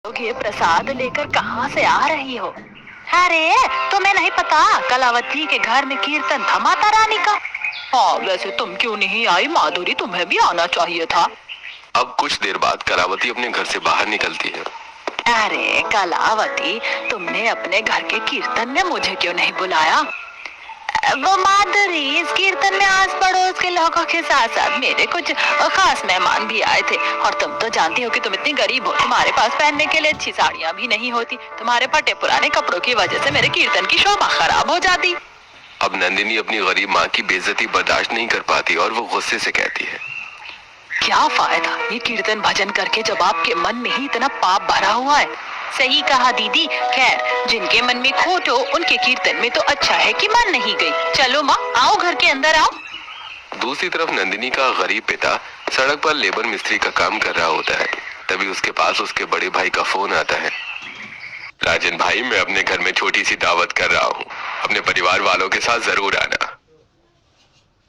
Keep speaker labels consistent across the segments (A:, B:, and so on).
A: लोग ये प्रसाद लेकर कहाँ से आ रही हो? अरे तुम्हें नहीं पता कलावती के घर में कीर्तन था माता रानी का। हाँ वैसे तुम क्यों नहीं आई माधुरी, तुम्हें भी आना चाहिए था।
B: अब कुछ देर बाद कलावती अपने घर से बाहर निकलती है।
A: अरे कलावती, तुमने अपने घर के कीर्तन में मुझे क्यों नहीं बुलाया? वो माधुरी, इस कीर्तन में आस पड़ोस के लोगों के साथ साथ मेरे कुछ खास मेहमान भी आए थे। और तुम तो जानती हो कि तुम इतनी गरीब हो, तुम्हारे पास पहनने के लिए अच्छी साड़ियाँ भी नहीं होती। तुम्हारे फटे पुराने कपड़ों की वजह से मेरे कीर्तन की शोभा खराब हो जाती।
B: अब नंदिनी अपनी गरीब माँ की बेइज्जती बर्दाश्त नहीं कर पाती और वो गुस्से से कहती है,
A: क्या फायदा ये कीर्तन भजन करके जब आपके मन में ही इतना पाप भरा हुआ है। सही कहा दीदी। खैर जिनके मन में खोट हो उनके कीर्तन में तो अच्छा है कि मन नहीं गई। चलो माँ, आओ घर के अंदर आओ।
B: दूसरी तरफ नंदिनी का गरीब पिता सड़क पर लेबर मिस्त्री का काम कर रहा होता है। तभी उसके पास उसके बड़े भाई का फोन आता है। राजन भाई, मैं अपने घर में छोटी सी दावत कर रहा हूँ, अपने परिवार वालों के साथ जरूर आना।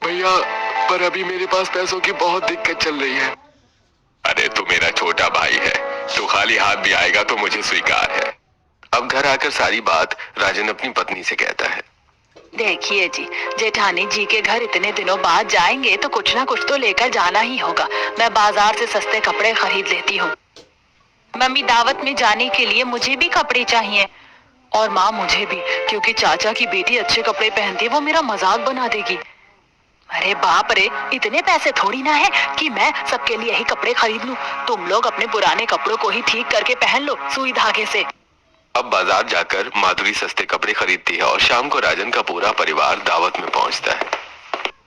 B: भैया, पर अभी मेरे पास पैसों की बहुत दिक्कत चल रही है। अरे तू मेरा छोटा भाई है, तू खाली हाथ भी आएगा तो मुझे स्वीकार है। अब घर आकर सारी बात राजन अपनी पत्नी से कहता है।
A: देखिए जी, जेठानी जी के घर इतने दिनों बाद जाएंगे तो कुछ ना कुछ तो लेकर जाना ही होगा। मैं बाजार से सस्ते कपड़े खरीद लेती हूँ। मम्मी, दावत में जाने के लिए मुझे भी कपड़े चाहिए। और माँ मुझे भी, क्योंकि चाचा की बेटी अच्छे कपड़े पहनती है, वो मेरा मजाक बना देगी। अरे बाप रे, इतने पैसे थोड़ी ना है कि मैं सबके लिए ही कपड़े खरीद लूं। तुम लोग अपने पुराने कपड़ों को ही ठीक करके पहन लो सुई धागे से।
B: अब बाजार जाकर माधुरी सस्ते कपड़े खरीदती है और शाम को राजन का पूरा परिवार दावत में पहुंचता है।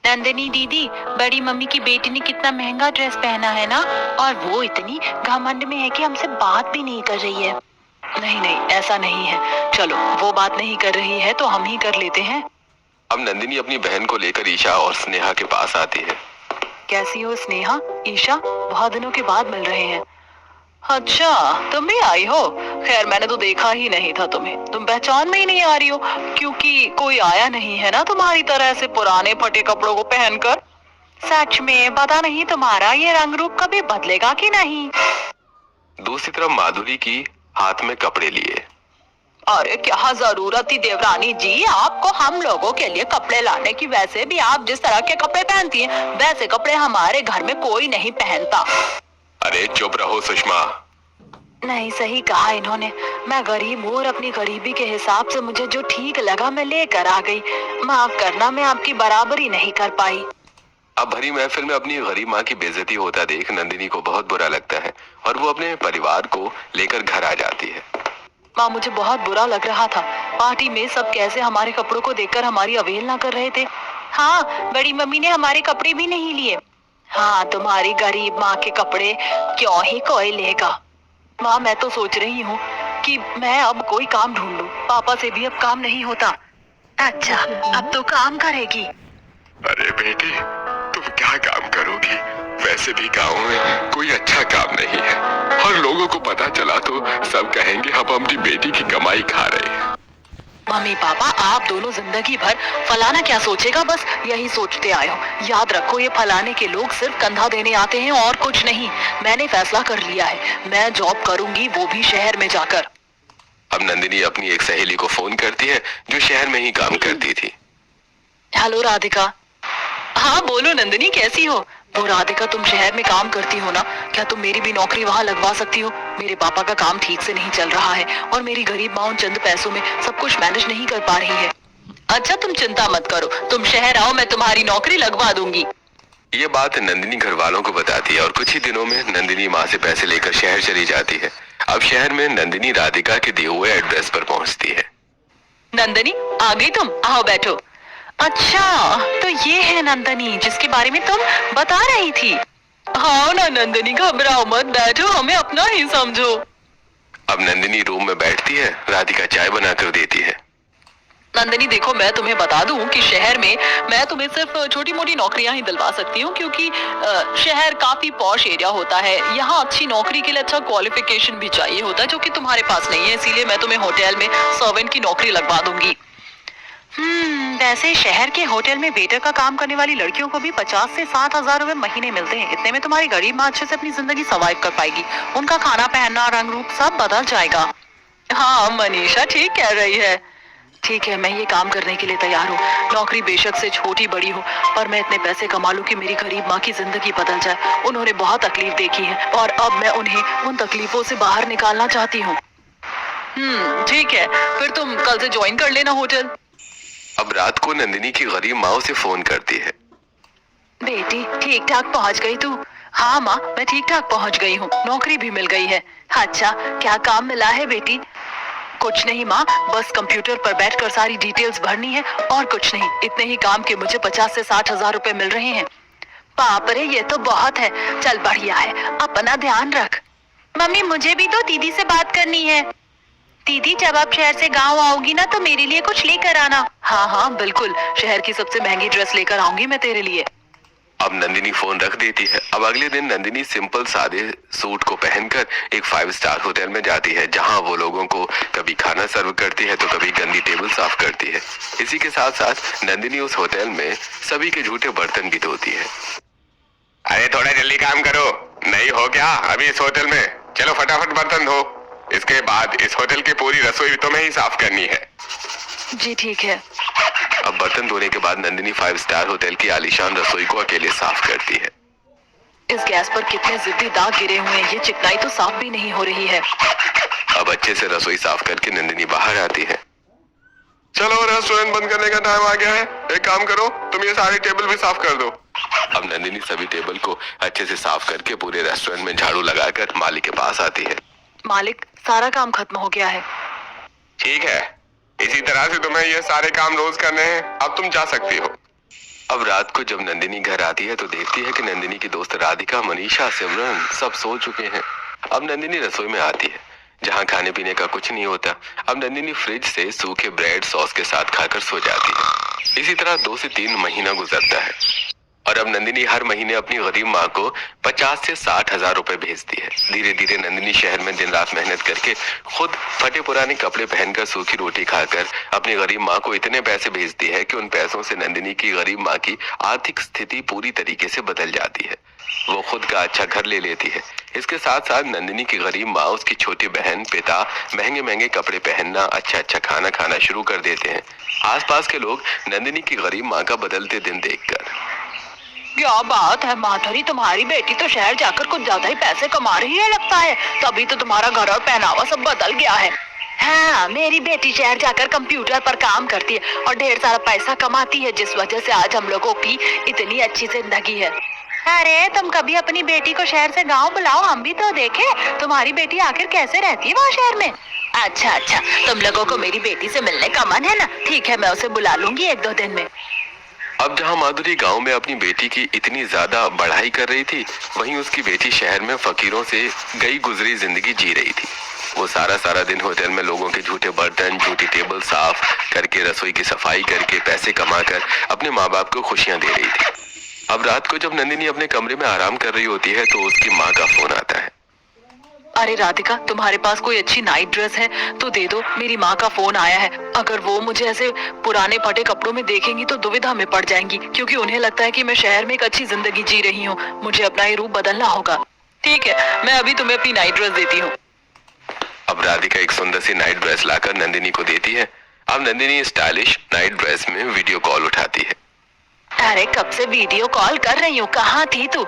A: नंदिनी दीदी, बड़ी मम्मी की बेटी ने कितना महंगा ड्रेस पहना है ना, और वो इतनी घमंड में है कि हमसे बात भी नहीं कर रही है। नहीं नहीं, ऐसा नहीं है। चलो, वो बात नहीं कर रही है तो हम ही कर लेते हैं।
B: अब नंदिनी अपनी बहन को लेकर ईशा और स्नेहा के पास आती है।
A: कैसी हो स्नेहा? ईशा, बहुत दिनों के बाद मिल रहे हैं। अच्छा, तुम भी आई हो। खैर मैंने तो देखा ही नहीं था तुम्हें, तुम पहचान में ही नहीं आ रही हो, क्योंकि कोई आया नहीं है ना तुम्हारी तरह ऐसे पुराने फटे कपड़ों को पहनकर। सच में पता नहीं तुम्हारा ये रंग रूप कभी बदलेगा कि नहीं।
B: दूसरी तरफ माधुरी की हाथ में कपड़े लिए।
A: अरे क्या जरूरत थी देवरानी जी आपको हम लोगों के लिए कपड़े लाने की। वैसे भी आप जिस तरह के कपड़े पहनती हैं, वैसे कपड़े हमारे घर में कोई नहीं पहनता।
B: अरे चुप रहो सुषमा।
A: नहीं, सही कहा इन्होंने। मैं गरीब हूँ और अपनी गरीबी के हिसाब से मुझे जो ठीक लगा मैं लेकर आ गई। माफ करना, मैं आपकी बराबरी नहीं कर पाई।
B: अब भरी महफिल में अपनी गरीब माँ की बेइज्जती होता देख नंदिनी को बहुत बुरा लगता है और वो अपने परिवार को लेकर घर आ जाती है।
A: माँ, मुझे बहुत बुरा लग रहा था। पार्टी में सब कैसे हमारे कपड़ों को देखकर हमारी अवहेलना कर रहे थे। हाँ, बड़ी मम्मी ने हमारे कपड़े भी नहीं लिए। हाँ, तुम्हारी गरीब माँ के कपड़े क्यों ही कोई लेगा। माँ, मैं तो सोच रही हूँ कि मैं अब कोई काम ढूंढ लूं। पापा से भी अब काम नहीं होता। अच्छा, अब तो काम करेगी।
B: अरे बेटी, तुम क्या काम करोगी? वैसे भी गांव में कोई अच्छा काम नहीं है और लोगों को पता चला तो सब कहेंगे हम अपनी बेटी की कमाई खा रहे हैं।
A: मम्मी पापा, आप दोनों जिंदगी भर फलाना क्या सोचेगा बस यही सोचते आए हो। याद रखो, ये फलाने के लोग सिर्फ कंधा देने आते हैं और कुछ नहीं। मैंने फैसला कर लिया है, मैं जॉब करूंगी, वो भी शहर में जाकर।
B: अब नंदिनी अपनी एक सहेली को फोन करती है जो शहर में ही काम करती थी।
A: हेलो राधिका। हाँ बोलो नंदिनी, कैसी हो? वो राधिका, तुम शहर में काम करती हो ना, क्या तुम मेरी भी नौकरी वहाँ लगवा सकती हो? मेरे पापा का काम ठीक से नहीं चल रहा है और मेरी गरीब माँ उन चंद पैसों में सब कुछ मैनेज नहीं कर पा रही है। अच्छा, तुम चिंता मत करो, तुम शहर आओ, मैं तुम्हारी नौकरी लगवा दूंगी।
B: ये बात नंदिनी घर वालों को बताती है और कुछ ही दिनों में नंदिनी माँ से पैसे लेकर शहर चली जाती है। अब शहर में नंदिनी राधिका के दिए हुए एड्रेस पर पहुँचती है।
A: नंदिनी, आ गई तुम? आओ बैठो। अच्छा, तो ये है नंदिनी जिसके बारे में तुम बता रही थी। हाँ ना नंदिनी, घबराओ मत, बैठो, हमें अपना ही समझो।
B: अब नंदिनी रूम में बैठती है, राधिका चाय बनाकर देती है।
A: नंदिनी देखो, मैं तुम्हें बता दूं कि शहर में मैं तुम्हें सिर्फ छोटी मोटी नौकरियां ही दिलवा सकती हूँ, क्योंकि शहर काफी पॉश एरिया होता है। यहाँ अच्छी नौकरी के लिए अच्छा क्वालिफिकेशन भी चाहिए होता है, जो कि तुम्हारे पास नहीं है। इसीलिए मैं तुम्हें होटल में सर्वेंट की नौकरी लगवा दूंगी। वैसे शहर के होटल में वेटर का काम करने वाली लड़कियों को भी 50 से 60 हजार रुपए महीने मिलते हैं। इतने में तुम्हारी गरीब माँ अच्छे से अपनी जिंदगी सर्वाइव कर पाएगी। उनका खाना पहनना रंग रूप सब बदल जाएगा। हाँ मनीषा ठीक कह रही है। ठीक है, मैं ये काम करने के लिए तैयार हूँ। नौकरी बेशक से छोटी बड़ी हो, पर मैं इतने पैसे कमा लूं कि मेरी गरीब माँ की जिंदगी बदल जाए। उन्होंने बहुत तकलीफ देखी है और अब मैं उन्हें उन तकलीफों से बाहर निकालना चाहती हूँ। ठीक है, फिर तुम कल से ज्वाइन कर लेना होटल।
B: अब रात को नंदिनी की गरीब माँ उसे फोन करती है।
A: बेटी ठीक ठाक पहुँच गई तू? हाँ माँ, मैं ठीक ठाक पहुँच गई हूँ, नौकरी भी मिल गई है। अच्छा, क्या काम मिला है बेटी? कुछ नहीं माँ, बस कंप्यूटर पर बैठकर सारी डिटेल्स भरनी है और कुछ नहीं। इतने ही काम के मुझे 50 से 60 हजार रुपए मिल रहे हैं। बाप रे, ये तो बहुत है। चल बढ़िया है, अपना ध्यान रख। मम्मी मुझे भी तो दीदी से बात करनी है। दीदी जब आप शहर से गांव आओगी ना तो मेरे लिए कुछ लेकर आना। हाँ हाँ बिल्कुल, शहर की सबसे महंगी ड्रेस लेकर आऊंगी मैं तेरे लिए।
B: अब नंदिनी फोन रख देती है। अब अगले दिन नंदिनी सिंपल सादे सूट को पहनकर एक 5 स्टार होटल में जाती है, जहां वो लोगों को कभी खाना सर्व करती है तो कभी गंदी टेबल साफ करती है। इसी के साथ साथ नंदिनी उस होटल में सभी के झूठे बर्तन भी धोती है। अरे थोड़ा जल्दी काम करो, नहीं हो क्या अभी इस होटल में? चलो फटाफट बर्तन धो, इसके बाद इस होटल की पूरी रसोई तुम्हें ही साफ करनी है।
A: जी ठीक है।
B: अब बर्तन धोने के बाद नंदिनी 5 स्टार होटल की आलीशान रसोई को अकेले साफ करती है।
A: इस गैस पर कितने जिद्दी दाग गिरे हुए हैं, ये चिकनाई तो साफ भी नहीं हो रही है।
B: अब अच्छे से रसोई साफ करके नंदिनी बाहर आती है। चलो रेस्टोरेंट बंद करने का टाइम आ गया है, एक काम करो तुम ये सारी टेबल भी साफ कर दो। अब नंदिनी सभी टेबल को अच्छे से साफ करके पूरे रेस्टोरेंट में झाड़ू लगाकर मालिक के पास आती है।
A: मालिक, सारा काम खत्म हो गया है।
B: ठीक है, इसी तरह से तुम्हें ये सारे काम रोज करने हैं, अब तुम जा सकती हो। अब रात को जब नंदिनी घर आती है तो देखती है कि नंदिनी की दोस्त राधिका, मनीषा, सिमरन सब सो चुके हैं। अब नंदिनी रसोई में आती है, जहाँ खाने पीने का कुछ नहीं होता। अब नंदिनी फ्रिज से सूखे ब्रेड सॉस के साथ खाकर सो जाती है। इसी तरह 2 से 3 महीना गुजरता है और अब नंदिनी हर महीने अपनी गरीब माँ को 50 से 60 हजार रुपए भेजती है। धीरे धीरे नंदिनी शहर में दिन रात मेहनत करके खुद फटे पुराने कपड़े पहनकर सूखी रोटी खाकर अपनी गरीब माँ को इतने पैसे भेजती है कि उन पैसों से नंदिनी की गरीब माँ की आर्थिक स्थिति पूरी तरीके से बदल जाती है। वो खुद का अच्छा घर ले लेती है। इसके साथ साथ नंदिनी की गरीब माँ, उसकी छोटी बहन, पिता महंगे महंगे कपड़े पहनना, अच्छा अच्छा खाना खाना शुरू कर देते हैं। आसपास के लोग नंदिनी की गरीब माँ का बदलते दिन देखकर,
A: क्या बात है माधुरी, तुम्हारी बेटी तो शहर जाकर कुछ ज्यादा ही पैसे कमा रही है लगता है, तभी तो तुम्हारा घर और पहनावा सब बदल गया है। हाँ, मेरी बेटी शहर जाकर कंप्यूटर पर काम करती है और ढेर सारा पैसा कमाती है, जिस वजह से आज हम लोगों की इतनी अच्छी जिंदगी है। अरे तुम कभी अपनी बेटी को शहर से गांव बुलाओ, हम भी तो देखें तुम्हारी बेटी आखिर कैसे रहती है वहाँ शहर में। अच्छा अच्छा, तुम लोगों को मेरी बेटी से मिलने का मन है ना? ठीक है, मैं उसे बुला लूंगी 1-2 दिन में।
B: अब जहां माधुरी गांव में अपनी बेटी की इतनी ज्यादा बढ़ाई कर रही थी, वहीं उसकी बेटी शहर में फकीरों से गई गुजरी जिंदगी जी रही थी। वो सारा दिन होटल में लोगों के झूठे बर्तन, झूठी टेबल साफ करके, रसोई की सफाई करके, पैसे कमाकर अपने माँ बाप को खुशियां दे रही थी। अब रात को जब नंदिनी अपने कमरे में आराम कर रही होती है तो उसकी माँ का फोन आता है।
A: अरे राधिका, तुम्हारे पास कोई अच्छी नाइट ड्रेस है तो दे दो, मेरी माँ का फोन आया है। अगर वो मुझे ऐसे पुराने फटे कपड़ों में देखेंगी तो दुविधा में पड़ जाएंगी, क्योंकि उन्हें लगता है कि मैं शहर में एक अच्छी जिंदगी जी रही हूँ। मुझे अपना ये रूप बदलना होगा। ठीक है, मैं अभी तुम्हें अपनी नाइट ड्रेस देती हूँ।
B: अब राधिका एक सुंदर सी नाइट ड्रेस लाकर नंदिनी को देती है। अब नंदिनी स्टाइलिश नाइट ड्रेस में वीडियो कॉल उठाती है।
A: अरे कब से वीडियो कॉल कर रही हूँ, कहाँ थी तू?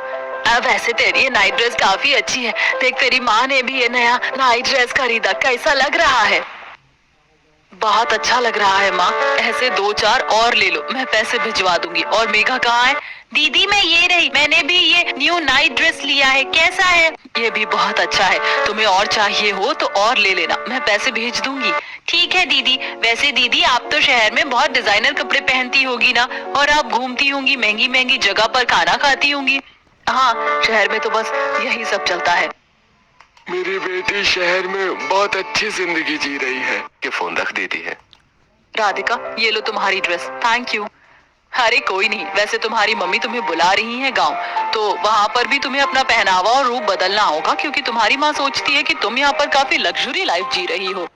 A: वैसे तेरी ये नाइट ड्रेस काफी अच्छी है, देख तेरी माँ ने भी ये नया नाइट ड्रेस खरीदा, कैसा लग रहा है? बहुत अच्छा लग रहा है माँ, ऐसे 2-4 और ले लो, मैं पैसे भिजवा दूंगी। और मेघा कहाँ है? दीदी मैं ये रही, मैंने भी ये न्यू नाइट ड्रेस लिया है, कैसा है? ये भी बहुत अच्छा है, तुम्हें और चाहिए हो तो और ले लेना, मैं पैसे भेज दूंगी। ठीक है दीदी। वैसे दीदी आप तो शहर में बहुत डिजाइनर कपड़े पहनती होगी ना, और आप घूमती होंगी, महंगी महंगी जगह पर खाना खाती होंगी। हाँ, शहर में तो बस यही सब चलता है।
B: मेरी बेटी शहर में बहुत अच्छी जिंदगी जी रही है कि फोन रख देती है।
A: राधिका, ये लो तुम्हारी ड्रेस, थैंक यू। अरे कोई नहीं, वैसे तुम्हारी मम्मी तुम्हें बुला रही है गांव, तो वहाँ पर भी तुम्हें अपना पहनावा और रूप बदलना होगा, क्योंकि तुम्हारी माँ सोचती है कि तुम यहाँ पर काफी लग्जरी लाइफ जी रही हो।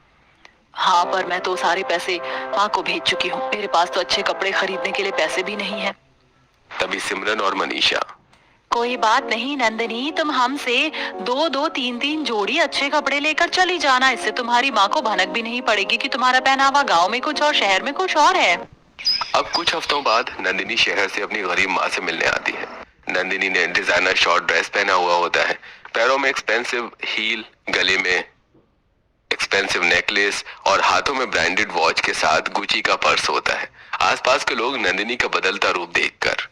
A: हाँ, पर मैं तो सारे पैसे माँ को भेज चुकी हूँ। मेरे पास तो अच्छे कपड़े खरीदने के लिए पैसे भी नहीं है।
B: तभी सिमरन और मनीषा,
A: कोई बात नहीं नंदिनी, तुम हमसे दो दो तीन तीन जोड़ी अच्छे कपड़े लेकर चली जाना। इससे तुम्हारी माँ को भनक भी नहीं पड़ेगी कि तुम्हारा पहनावा गांव में कुछ और शहर में कुछ और है।
B: अब कुछ हफ्तों बाद नंदिनी शहर से अपनी गरीब माँ से मिलने आती है। नंदिनी ने डिजाइनर शॉर्ट ड्रेस पहना हुआ होता है, पैरों में एक्सपेंसिव हील, गले में एक्सपेंसिव नेकलेस और हाथों में ब्रांडेड वॉच के साथ गुची का पर्स होता है। आसपास के लोग नंदिनी का बदलता रूप देखकर,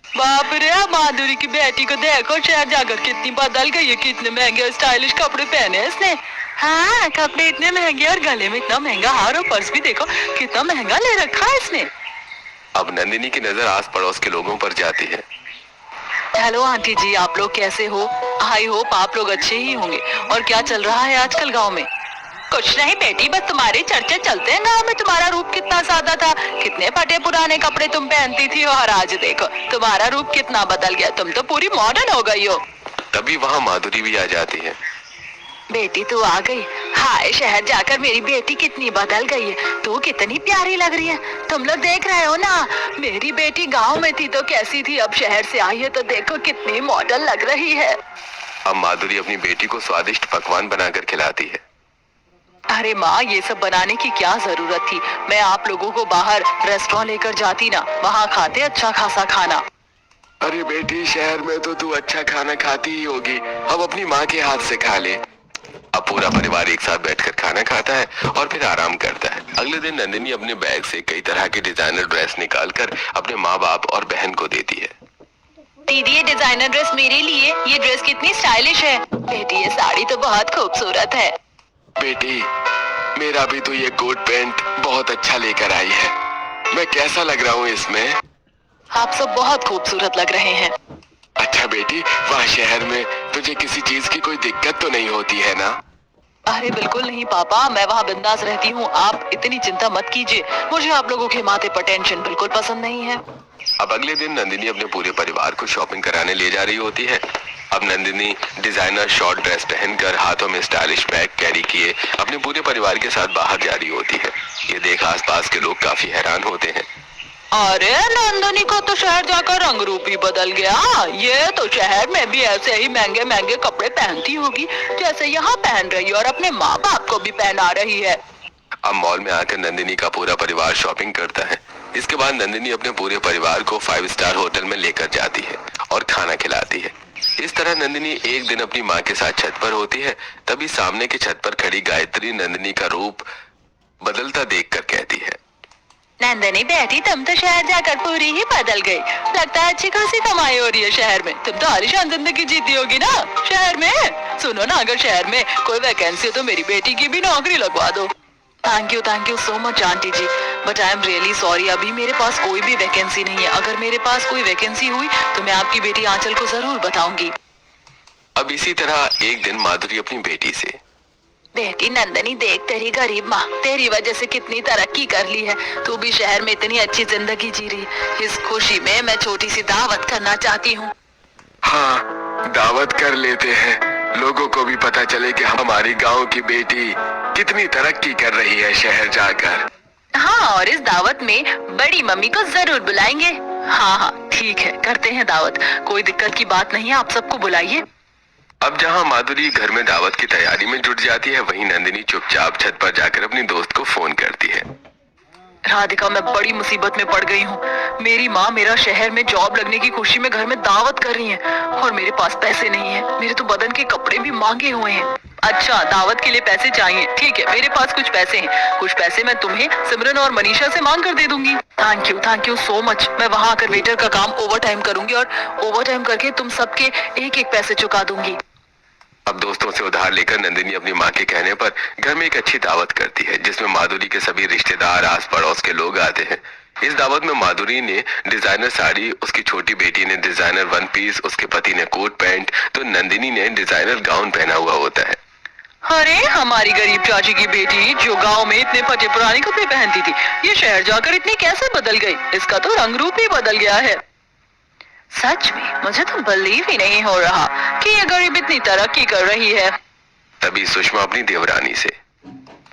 A: बाप रे, माधुरी की बेटी को देखो, शहर जाकर कितनी बदल गई है, कितने महंगे और स्टाइलिश कपड़े पहने हैं इसने। हाँ, कपड़े इतने महंगे और गले में इतना महंगा हार और पर्स भी देखो कितना महंगा ले रखा है इसने।
B: अब नंदिनी की नजर आस पड़ोस के लोगों पर जाती है।
A: हेलो आंटी जी, आप लोग कैसे हो? आई होप आप लोग अच्छे ही होंगे। और क्या चल रहा है आजकल गांव में? कुछ नहीं बेटी, बस तुम्हारे चर्चे चलते हैं गांव में। तुम्हारा रूप कितना सादा था, कितने फटे पुराने कपड़े तुम पहनती थी, और आज देखो तुम्हारा रूप कितना बदल गया, तुम तो पूरी मॉडर्न हो गई हो।
B: तभी वहाँ माधुरी भी आ जाती है।
A: बेटी तू आ गई। हाय, शहर जाकर मेरी बेटी कितनी बदल गई है, तू कितनी प्यारी लग रही है। तुम लोग देख रहे हो ना, मेरी बेटी गांव में थी तो कैसी थी, अब शहर से आई है तो देखो कितनी मॉडर्न लग रही है।
B: अब माधुरी अपनी बेटी को स्वादिष्ट पकवान बनाकर खिलाती है।
A: अरे माँ, ये सब बनाने की क्या जरूरत थी? मैं आप लोगों को बाहर रेस्टोरेंट लेकर जाती ना, वहाँ खाते अच्छा खासा खाना।
B: अरे बेटी, शहर में तो तू अच्छा खाना खाती ही होगी, अब अपनी माँ के हाथ से खा ले। अब पूरा परिवार एक साथ बैठकर खाना खाता है और फिर आराम करता है। अगले दिन नंदिनी अपने बैग से कई तरह के डिजाइनर ड्रेस निकालकर अपने माँ बाप और बहन को देती है।
A: दीदी, ये डिजाइनर ड्रेस मेरे लिए, ये ड्रेस कितनी स्टाइलिश है। बेटी, ये साड़ी तो बहुत खूबसूरत है।
B: बेटी, मेरा भी तो ये कोट पैंट बहुत अच्छा लेकर आई है, मैं कैसा लग रहा हूँ इसमें?
A: आप सब बहुत खूबसूरत लग रहे हैं।
B: अच्छा बेटी, वहाँ शहर में तुझे किसी चीज की कोई दिक्कत तो नहीं होती है ना?
A: अरे बिल्कुल नहीं पापा, मैं वहाँ बिंदास रहती हूँ, आप इतनी चिंता मत कीजिए। मुझे आप लोगों के माथे पर टेंशन बिल्कुल पसंद नहीं है।
B: अब अगले दिन नंदिनी अपने पूरे परिवार को शॉपिंग कराने ले जा रही होती है। अब नंदिनी डिजाइनर शॉर्ट ड्रेस पहनकर हाथों में स्टाइलिश बैग कैरी किए अपने पूरे परिवार के साथ बाहर जा रही होती है। ये देख आसपास के लोग काफी हैरान होते हैं।
A: अरे, नंदिनी का तो शहर जाकर रंग रूप ही बदल गया। ये तो शहर में भी ऐसे ही महंगे महंगे कपड़े पहनती होगी जैसे यहाँ पहन रही है, और अपने माँ बाप को भी पहना रही है।
B: अब मॉल में आकर नंदिनी का पूरा परिवार शॉपिंग करता है। इसके बाद नंदिनी अपने पूरे परिवार को 5 स्टार होटल में लेकर जाती है और खाना खिलाती है। इस तरह नंदिनी एक दिन अपनी माँ के साथ छत पर होती है। तभी सामने की छत पर खड़ी गायत्री नंदिनी का रूप बदलता देखकर कहती है,
A: नंदिनी बेटी, तुम तो शहर जाकर पूरी ही बदल गई। लगता है अच्छी खासी कमाई हो रही है शहर में। तुम तो आलीशान जिंदगी जीती होगी ना शहर में। सुनो ना, अगर शहर में कोई वैकेंसी हो तो मेरी बेटी की भी नौकरी लगवा दो। Thank you so much aunty ji, but I am really sorry, अभी मेरे पास कोई भी वैकेंसी नहीं है। अगर मेरे पास कोई वैकेंसी हुई तो मैं आपकी बेटी आंचल को जरूर बताऊंगी।
B: अब इसी तरह एक दिन माधुरी अपनी बेटी से,
A: बेटी नंदिनी देख, तेरी गरीब माँ तेरी वजह से कितनी तरक्की कर ली है। तू भी शहर में इतनी अच्छी जिंदगी जी रही। इस खुशी में मैं छोटी सी दावत करना चाहती हूँ।
B: हाँ, दावत कर लेते हैं, लोगों को भी पता चले कि हमारी गांव की बेटी कितनी तरक्की कर रही है शहर जाकर।
A: हाँ, और इस दावत में बड़ी मम्मी को जरूर बुलाएंगे। हाँ, ठीक है, करते हैं दावत, कोई दिक्कत की बात नहीं है, आप सबको बुलाइए।
B: अब जहाँ माधुरी घर में दावत की तैयारी में जुट जाती है, वहीं नंदिनी चुपचाप छत पर जाकर अपनी दोस्त को फोन करती है।
A: राधिका, मैं बड़ी मुसीबत में पड़ गई हूँ। मेरी माँ मेरा शहर में जॉब लगने की खुशी में घर में दावत कर रही है, और मेरे पास पैसे नहीं है। मेरे तो बदन के कपड़े भी मांगे हुए हैं। अच्छा, दावत के लिए पैसे चाहिए, ठीक है, मेरे पास कुछ पैसे हैं। कुछ पैसे मैं तुम्हें सिमरन और मनीषा से मांग कर दे दूंगी। Thank you so much. मैं वहाँ आकर वेटर का काम ओवर टाइम करूंगी, और ओवर टाइम करके तुम सबके एक एक पैसे चुका दूंगी।
B: अब दोस्तों से उधार लेकर नंदिनी अपनी माँ के कहने पर घर में एक अच्छी दावत करती है, जिसमें माधुरी के सभी रिश्तेदार, आस पड़ोस के लोग आते हैं। इस दावत में माधुरी ने डिजाइनर साड़ी, उसकी छोटी बेटी ने डिजाइनर वन पीस, उसके पति ने कोट पैंट, तो नंदिनी ने डिजाइनर गाउन पहना हुआ होता है।
A: अरे, हमारी गरीब चाची की बेटी जो गांव में इतने फटे पुराने कपड़े पहनती थी, ये शहर जाकर इतनी कैसे बदल गई? इसका तो रंग रूप ही बदल गया है। सच में मुझे तो बिलीव ही नहीं हो रहा कि ये गरीब इतनी तरक्की कर रही है।
B: तभी सुषमा अपनी देवरानी से,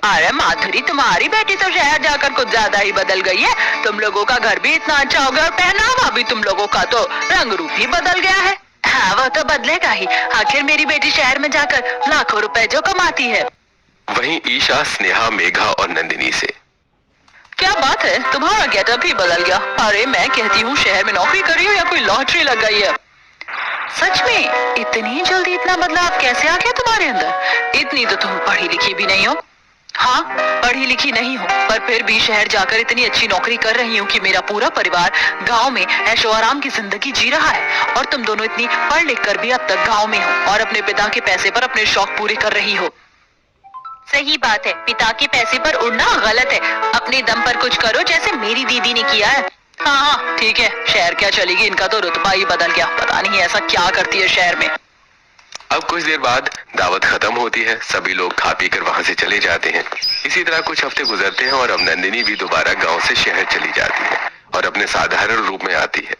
A: अरे माधुरी, तुम्हारी बेटी तो शहर जाकर कुछ ज्यादा ही बदल गई है। तुम लोगों का घर भी इतना अच्छा हो गया और पहनावा भी तुम लोगों का तो रंग रूप ही बदल गया है। हाँ, वो तो बदलेगा ही। आखिर मेरी बेटी शहर में जाकर लाखों रुपए जो कमाती है।
B: वहीं ईशा, स्नेहा, मेघा और नंदिनी से,
A: क्या बात है, तुम्हारा गेटअप ही बदल गया। अरे मैं कहती हूँ शहर में नौकरी कर रही हो या कोई लॉटरी लग गई है। सच में इतनी जल्दी इतना बदलाव कैसे आ गया तुम्हारे अंदर? इतनी तो तुम पढ़ी लिखी भी नहीं हो। हाँ, पढ़ी लिखी नहीं हो, पर फिर भी शहर जाकर इतनी अच्छी नौकरी कर रही हूँ कि मेरा पूरा परिवार गांव में ऐशो आराम की जिंदगी जी रहा है। और तुम दोनों इतनी पढ़ लिख कर भी अब तक गांव में हो और अपने पिता के पैसे पर अपने शौक पूरे कर रही हो। सही बात है, पिता के पैसे पर उड़ना गलत है। अपने दम पर कुछ करो, जैसे मेरी दीदी ने किया है। हाँ हाँ ठीक है, शहर क्या चलेगी, इनका तो रुतबा ही बदल गया। पता नहीं ऐसा क्या करती है शहर में।
B: अब कुछ देर बाद दावत खत्म होती है। सभी लोग खा पी कर वहाँ से चले जाते हैं। इसी तरह कुछ हफ्ते गुजरते हैं और अब नंदिनी भी दोबारा गांव से शहर चली जाती है और अपने साधारण रूप में आती है।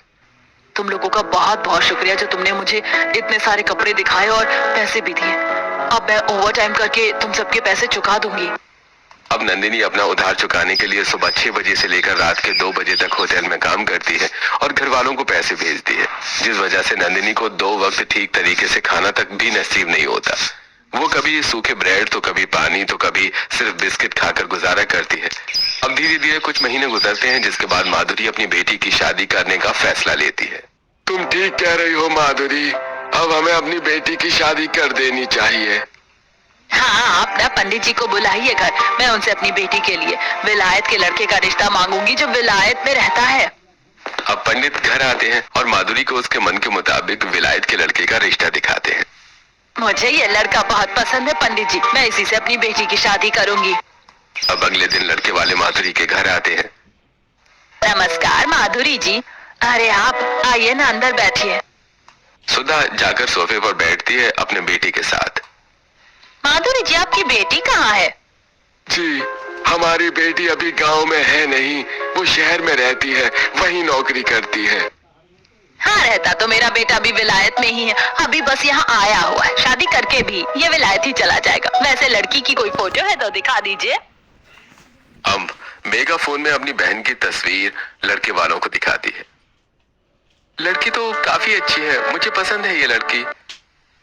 A: तुम लोगों का बहुत बहुत शुक्रिया जो तुमने मुझे इतने सारे कपड़े दिखाए और पैसे भी दिए। अब मैं ओवर टाइम करके तुम सबके पैसे चुका दूंगी।
B: अब नंदिनी अपना उधार चुकाने के लिए सुबह 6 बजे से लेकर रात के 2 बजे तक होटल में काम करती है और घर वालों को पैसे भेजती है, जिस वजह से नंदिनी को 2 वक्त ठीक तरीके से खाना तक भी नसीब नहीं होता। वो कभी सूखे ब्रेड, तो कभी पानी, तो कभी सिर्फ बिस्किट खाकर गुजारा करती है। अब धीरे धीरे कुछ महीने गुजरते हैं, जिसके बाद माधुरी अपनी बेटी की शादी करने का फैसला लेती है। तुम ठीक कह रही हो माधुरी, अब हमें अपनी बेटी की शादी कर देनी चाहिए।
A: हाँ, आप ना पंडित जी को बुलाइए घर। मैं उनसे अपनी बेटी के लिए विलायत के लड़के का रिश्ता मांगूंगी जो विलायत में रहता है।
B: अब पंडित घर आते हैं और माधुरी को उसके मन के मुताबिक विलायत के लड़के का रिश्ता दिखाते हैं।
A: मुझे ये लड़का बहुत पसंद है पंडित जी, मैं इसी से अपनी बेटी की शादी करूंगी।
B: अब अगले दिन लड़के वाले माधुरी के घर आते हैं।
A: नमस्कार माधुरी जी। अरे आप आइए ना, अंदर बैठिए।
B: सुधा जाकर सोफे पर बैठती है अपने बेटी के साथ।
A: माधुरी जी, आपकी बेटी कहाँ है?
B: जी, हमारी बेटी अभी गांव में है नहीं, वो शहर में रहती है, वहीं नौकरी करती है।
A: हाँ, रहता तो मेरा बेटा भी विलायत में ही है, अभी बस यहाँ आया हुआ है। शादी करके भी ये विलायत ही चला जाएगा। वैसे लड़की की कोई फोटो है तो दिखा दीजिए।
B: अब मेगा फोन में अपनी बहन की तस्वीर लड़के वालों को दिखाती है। लड़की तो काफी अच्छी है, मुझे पसंद है ये लड़की।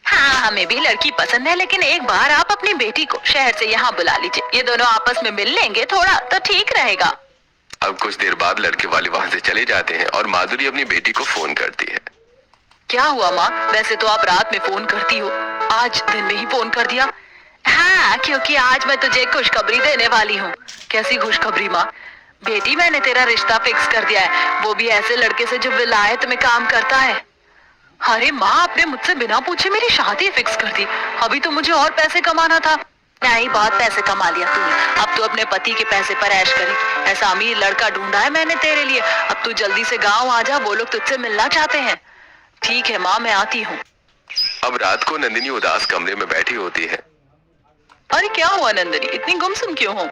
A: हाँ, हमें भी लड़की पसंद है, लेकिन एक बार आप अपनी बेटी को शहर से यहाँ बुला लीजिए। ये दोनों आपस में मिल लेंगे थोड़ा तो ठीक रहेगा।
B: अब कुछ देर बाद लड़के वाले वहाँ से चले जाते हैं और माधुरी अपनी बेटी को फोन करती है।
A: क्या हुआ माँ? वैसे तो आप रात में फोन करती हो, आज दिन में ही फोन कर दिया। हाँ, क्योंकि आज मैं तुझे खुशखबरी देने वाली हूँ। कैसी खुशखबरी माँ? बेटी, मैंने तेरा रिश्ता फिक्स कर दिया है, वो भी ऐसे लड़के से जो विलायत में काम करता है। अरे माँ, आपने मुझसे बिना पूछे मेरी शादी फिक्स कर दी। अभी तो मुझे और पैसे कमाना था। नहीं, बहुत पैसे कमा लिया तूने। अब तो अपने पति के पैसे पर ऐश करेगी। ऐसा अमीर लड़का ढूंढा है मैंने तेरे लिए। अब तू जल्दी से गाँव आ जा, वो लोग तुझसे मिलना चाहते हैं। ठीक है माँ, मैं आती हूँ।
B: अब रात को नंदिनी उदास कमरे में बैठी होती है।
A: अरे क्या हुआ नंदिनी, इतनी गुमसुम क्यों हो?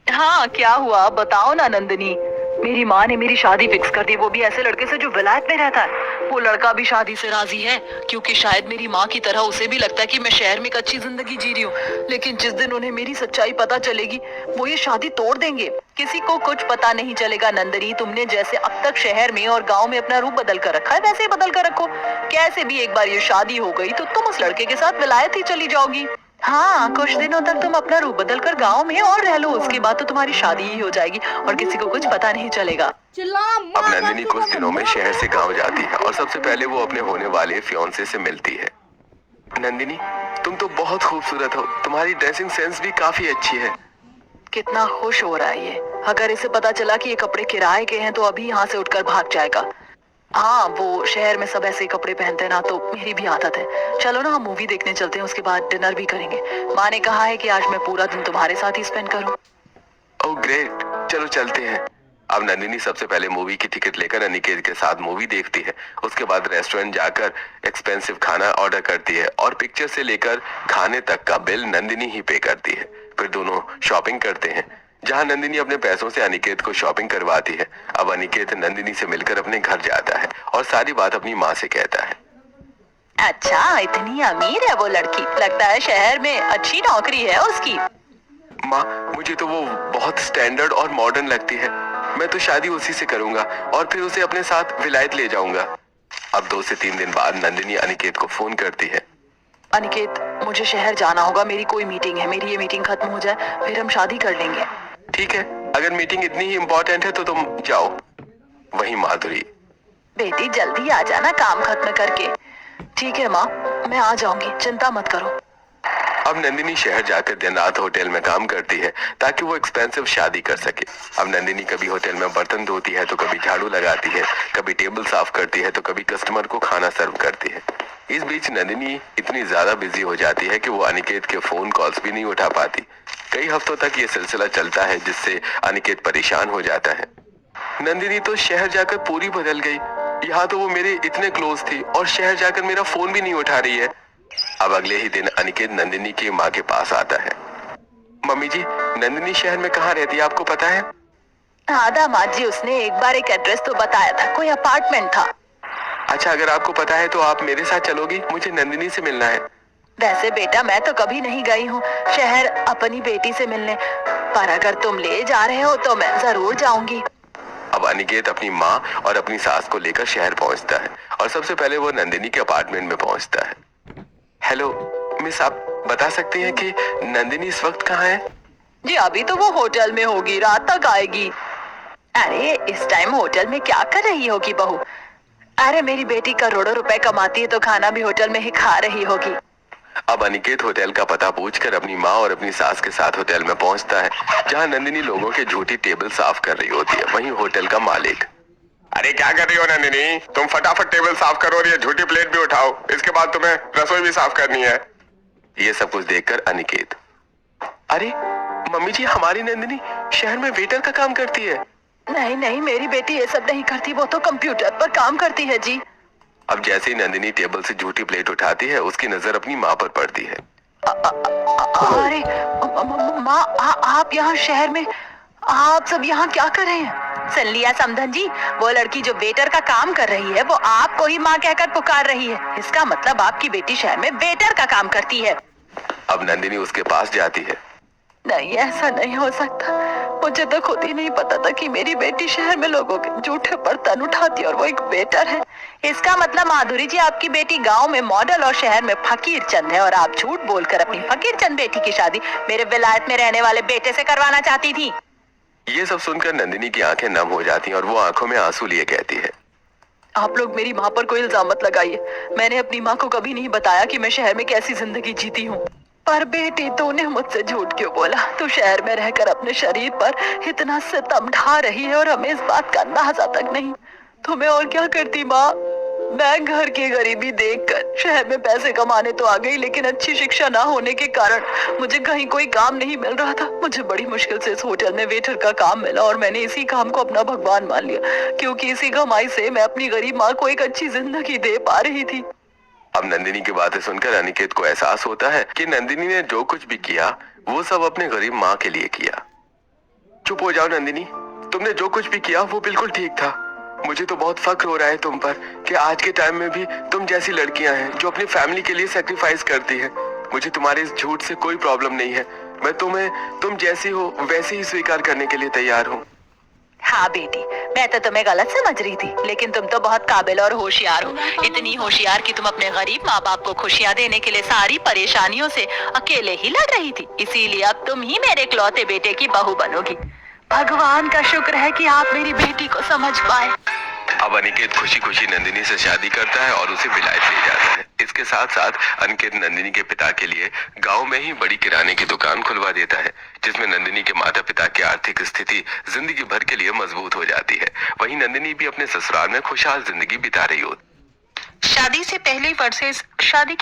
A: हाँ, क्या हुआ बताओ ना नंदिनी। मेरी माँ ने मेरी शादी फिक्स कर दी, वो भी ऐसे लड़के से जो विलायत में रहता है। वो लड़का भी शादी से राजी है, क्योंकि शायद मेरी माँ की तरह उसे भी लगता है कि मैं शहर में एक अच्छी जिंदगी जी रही हूँ। लेकिन जिस दिन उन्हें मेरी सच्चाई पता चलेगी, वो ये शादी तोड़ देंगे। किसी को कुछ पता नहीं चलेगा नंदिनी। तुमने जैसे अब तक शहर में और गाँव में अपना रूप बदल कर रखा है, वैसे ही बदल कर रखो। कैसे भी एक बार ये शादी हो गई तो तुम उस लड़के के साथ विलायत ही चली जाओगी। हाँ, कुछ दिनों तक तुम अपना रूप बदल कर गाँव में और रह लो, उसके बाद तो तुम्हारी शादी ही हो जाएगी और किसी को कुछ पता नहीं चलेगा।
B: अब नंदिनी कुछ दिनों में शहर से गांव जाती है और सबसे पहले वो अपने होने वाले फियांसे से मिलती है। नंदिनी, तुम तो बहुत खूबसूरत हो, तुम्हारी ड्रेसिंग सेंस भी काफी अच्छी है।
A: कितना खुश हो रहा है ये। अगर इसे पता चला कि ये कपड़े किराए के हैं तो अभी यहाँ से उठकर भाग जाएगा। हाँ, वो शहर में सब ऐसे कपड़े पहनते हैं ना, तो मेरी भी आदत है। चलो ना, हम मूवी देखने चलते हैं, उसके बाद डिनर भी करेंगे। माँ ने कहा है कि आज मैं पूरा दिन तुम्हारे साथ ही स्पेंड करूँ।
B: ओह ग्रेट, चलो चलते हैं। अब नंदिनी सबसे पहले मूवी की टिकट लेकर अनिकेत के साथ मूवी देखती है। उसके बाद रेस्टोरेंट जाकर एक्सपेंसिव खाना ऑर्डर करती है और पिक्चर से लेकर खाने तक का बिल नंदिनी ही पे करती है। फिर दोनों शॉपिंग करते हैं, जहां नंदिनी अपने पैसों से अनिकेत को शॉपिंग करवाती है। अब अनिकेत नंदिनी से मिलकर अपने घर जाता है और सारी बात अपनी माँ से कहता है।
A: अच्छा, इतनी अमीर है वो लड़की, लगता है शहर में अच्छी नौकरी है उसकी।
B: माँ, मुझे तो वो बहुत स्टैंडर्ड और मॉडर्न लगती है। मैं तो शादी उसी से करूंगा और फिर उसे अपने साथ विलायत ले जाऊंगा। अब 2 से 3 दिन बाद नंदिनी अनिकेत को फोन करती है।
A: अनिकेत, मुझे शहर जाना होगा, मेरी कोई मीटिंग है। मेरी ये मीटिंग खत्म हो जाए फिर हम शादी कर लेंगे।
B: ठीक है, अगर मीटिंग इतनी ही इम्पोर्टेंट है तो तुम जाओ। वहीं माधुरी।
A: बेटी जल्दी आ जाना काम खत्म करके। ठीक है माँ, मैं आ जाऊंगी, चिंता मत करो।
B: अब नंदिनी शहर जाकर दिन रात होटल में काम करती है ताकि वो एक्सपेंसिव शादी कर सके। अब नंदिनी कभी होटल में बर्तन धोती है तो कभी झाड़ू लगाती है, कभी टेबल साफ करती है तो कभी कस्टमर को खाना सर्व करती है। इस बीच नंदिनी इतनी ज्यादा बिजी हो जाती है कि वो अनिकेत के फोन कॉल्स भी नहीं उठा पाती। कई हफ्तों तक ये सिलसिला चलता है जिससे अनिकेत परेशान हो जाता है। नंदिनी तो शहर जाकर पूरी बदल गई। यहाँ तो वो मेरे इतने क्लोज थी और शहर जाकर मेरा फोन भी नहीं उठा रही है। अब अगले ही दिन अनिकेत नंदिनी की माँ के पास आता है। मम्मी जी, नंदिनी शहर में कहाँ रहती है, आपको पता है?
A: हाँ दामाद जी, उसने एक बार एक एड्रेस तो बताया था, कोई अपार्टमेंट था।
B: अच्छा, अगर आपको पता है तो आप मेरे साथ चलोगी? मुझे नंदिनी से मिलना है।
A: वैसे बेटा मैं तो कभी नहीं गई हूँ शहर अपनी बेटी से मिलने, पर अगर तुम ले जा रहे हो तो मैं जरूर जाऊंगी।
B: अब अनिकेत अपनी माँ और अपनी सास को लेकर शहर पहुंचता है और सबसे पहले वो नंदिनी के अपार्टमेंट में पहुंचता है। हेलो मिस, आप बता सकती हैं कि नंदिनी इस वक्त कहाँ है?
A: जी अभी तो वो होटल में होगी, रात तक आएगी। अरे इस टाइम होटल में क्या कर रही होगी बहू? अरे मेरी बेटी करोड़ों रुपए कमाती है तो खाना भी होटल में ही खा रही होगी।
B: अब अनिकेत होटल का पता पूछकर अपनी माँ और अपनी सास के साथ होटल में पहुंचता है जहाँ नंदिनी लोगों के झूठी टेबल साफ कर रही होती है। वहीं होटल का मालिक। अरे क्या कर रही हो नंदिनी? तुम फटाफट टेबल साफ करो और ये झूठी प्लेट भी उठाओ, इसके बाद तुम्हें रसोई भी साफ करनी है। ये सब कुछ देखकर अनिकेत, अरे मम्मी जी, हमारी नंदिनी शहर में वेटर का काम करती है।
A: नहीं नहीं, मेरी बेटी ये सब नहीं करती, वो तो कंप्यूटर पर काम करती है जी।
B: अब जैसे ही नंदिनी टेबल से झूठी प्लेट उठाती है उसकी नजर अपनी माँ पर पड़ती है।
A: अरे माँ, आप यहाँ शहर में, आप सब यहाँ क्या कर रहे हैं? सुन लिया समधन जी, वो लड़की जो वेटर का काम कर रही है वो आपको ही माँ कहकर पुकार रही है। इसका मतलब आपकी बेटी शहर में वेटर का काम करती है।
B: अब नंदिनी उसके पास जाती है।
A: नहीं, ऐसा नहीं हो सकता। मुझे तो खुद ही नहीं पता था कि मेरी बेटी शहर में लोगों के झूठे बर्तन उठाती है और वो एक वेटर है। इसका मतलब माधुरी जी, आपकी बेटी गांव में मॉडल और शहर में फकीर चंद है और आप झूठ बोलकर अपनी फकीर चंद बेटी की शादी मेरे विलायत में रहने वाले बेटे से करवाना चाहती थी।
B: ये सब सुनकर नंदिनी की आंखें नम हो जाती हैं और वो आंखों में आंसू लिए कहती है,
A: आप लोग मेरी माँ पर कोई इल्जाम मत लगाइए। मैंने अपनी माँ को कभी नहीं बताया कि मैं शहर में कैसी जिंदगी जीती हूँ। पर बेटी, तूने मुझसे झूठ क्यों बोला? तू शहर में रहकर अपने शरीर पर इतना सितम ढा रही है और हमें इस बात का अंदाजा तक नहीं। तुम्हें और क्या करती माँ? मैं घर की गरीबी देखकर शहर में पैसे कमाने तो आ गई, लेकिन अच्छी शिक्षा ना होने के कारण मुझे कहीं कोई काम नहीं मिल रहा था। मुझे बड़ी मुश्किल से इस होटल में वेटर का काम मिला और मैंने इसी काम को अपना भगवान मान लिया, क्योंकि इसी कमाई से मैं अपनी गरीब माँ को एक अच्छी जिंदगी दे पा रही थी।
B: अब नंदिनी की बातें सुनकर अनिकेत को एहसास होता है कि नंदिनी ने जो कुछ भी किया वो सब अपने गरीब माँ के लिए किया। चुप हो जाओ नंदिनी, तुमने जो कुछ भी किया वो बिल्कुल ठीक था। मुझे तो बहुत फक्र हो रहा है तुम पर कि आज के टाइम में भी तुम जैसी लड़कियां हैं जो अपनी फैमिली के लिए सैक्रिफाइस करती है। मुझे तुम्हारे इस झूठ से कोई प्रॉब्लम नहीं है। मैं तुम जैसी हो वैसे ही स्वीकार करने के लिए तैयार हूँ।
A: हाँ बेटी, मैं तो तुम्हें गलत समझ रही थी, लेकिन तुम तो बहुत काबिल और होशियार हो। इतनी होशियार कि तुम अपने गरीब माँ बाप को खुशियाँ देने के लिए सारी परेशानियों से अकेले ही लड़ रही थी। इसीलिए अब तुम ही मेरे इकलौते बेटे की बहू बनोगी। भगवान का शुक्र है कि आप मेरी बेटी को समझ पाए।
B: अब अनिकेत खुशी खुशी नंदिनी से शादी करता है और उसे विलायत ले जाता है। इसके साथ साथ अनिकेत नंदिनी के पिता के लिए गांव में ही बड़ी किराने की दुकान खुलवा देता है, जिसमें नंदिनी के माता पिता की आर्थिक स्थिति जिंदगी भर के लिए मजबूत हो जाती है। वहीं नंदिनी भी अपने ससुराल में खुशहाल जिंदगी बिता रही होती।
A: शादी से पहले वर्सेस शादी के